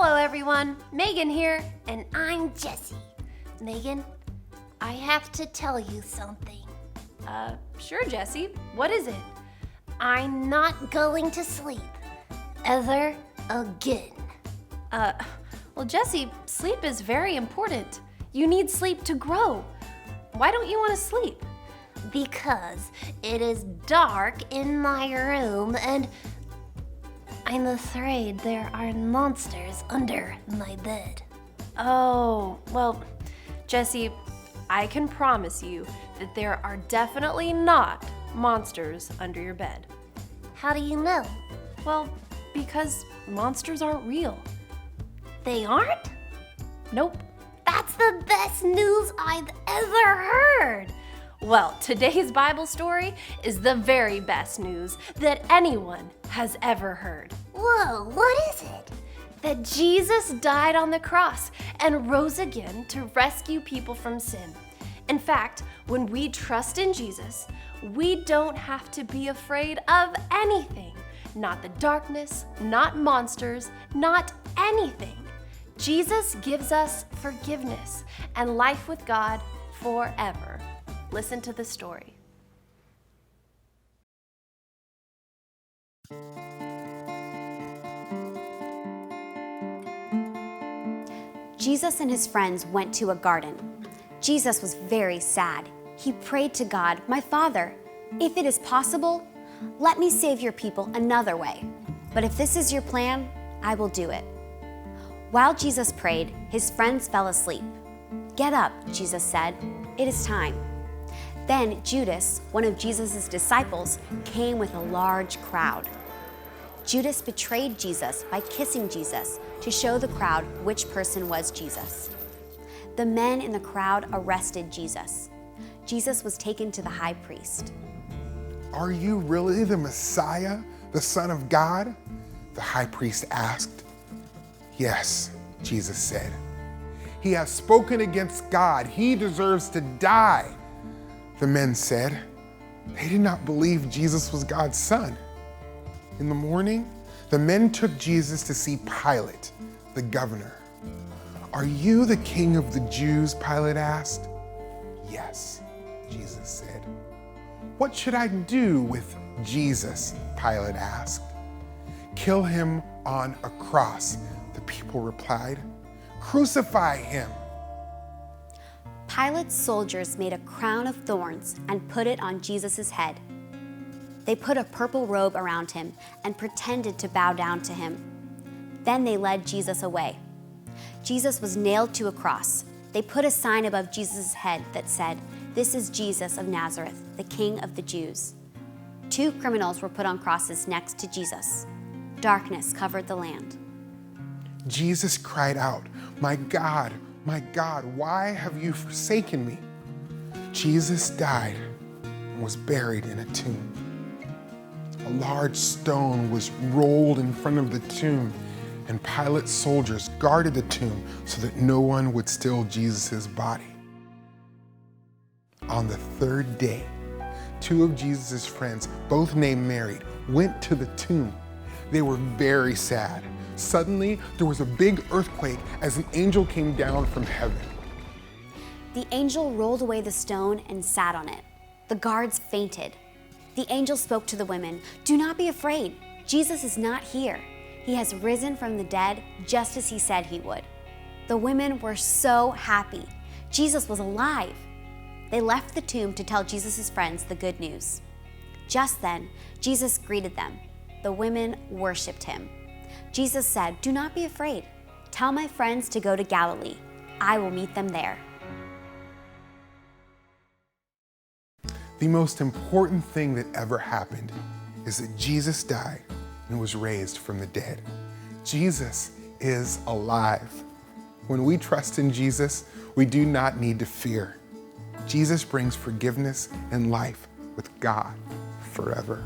Hello everyone, Megan here, and I'm Jessie. Megan, I have to tell you something. Sure, Jessie. What is it? I'm not going to sleep. Ever again. Well, Jessie, sleep is very important. You need sleep to grow. Why don't you want to sleep? Because it is dark in my room and I'm afraid there are monsters under my bed. Oh, well, Jessie, I can promise you that there are definitely not monsters under your bed. How do you know? Well, because monsters aren't real. They aren't? Nope. That's the best news I've ever heard. Well, today's Bible story is the very best news that anyone has ever heard. Whoa, what is it? That Jesus died on the cross and rose again to rescue people from sin. In fact, when we trust in Jesus, we don't have to be afraid of anything. Not the darkness, not monsters, not anything. Jesus gives us forgiveness and life with God forever. Listen to the story. Jesus and his friends went to a garden. Jesus was very sad. He prayed to God, "My Father, if it is possible, let me save your people another way. But if this is your plan, I will do it." While Jesus prayed, his friends fell asleep. "Get up," Jesus said. "It is time." Then Judas, one of Jesus' disciples, came with a large crowd. Judas betrayed Jesus by kissing Jesus to show the crowd which person was Jesus. The men in the crowd arrested Jesus. Jesus was taken to the high priest. "Are you really the Messiah, the Son of God?" the high priest asked. "Yes," Jesus said. "He has spoken against God. He deserves to die," the men said. They did not believe Jesus was God's son. In the morning, the men took Jesus to see Pilate, the governor. "Are you the king of the Jews?" Pilate asked. "Yes," Jesus said. "What should I do with Jesus?" Pilate asked. "Kill him on a cross," the people replied. "Crucify him." Pilate's soldiers made a crown of thorns and put it on Jesus' head. They put a purple robe around him and pretended to bow down to him. Then they led Jesus away. Jesus was nailed to a cross. They put a sign above Jesus' head that said, "This is Jesus of Nazareth, the King of the Jews." 2 criminals were put on crosses next to Jesus. Darkness covered the land. Jesus cried out, my God, why have you forsaken me?" Jesus died and was buried in a tomb. A large stone was rolled in front of the tomb, and Pilate's soldiers guarded the tomb so that no one would steal Jesus' body. On the 3rd day, 2 of Jesus' friends, both named Mary, went to the tomb. They were very sad. Suddenly, there was a big earthquake as an angel came down from heaven. The angel rolled away the stone and sat on it. The guards fainted. The angel spoke to the women, "Do not be afraid. Jesus is not here. He has risen from the dead just as he said he would." The women were so happy. Jesus was alive. They left the tomb to tell Jesus' friends the good news. Just then, Jesus greeted them. The women worshiped him. Jesus said, "Do not be afraid. Tell my friends to go to Galilee. I will meet them there." The most important thing that ever happened is that Jesus died and was raised from the dead. Jesus is alive. When we trust in Jesus, we do not need to fear. Jesus brings forgiveness and life with God forever.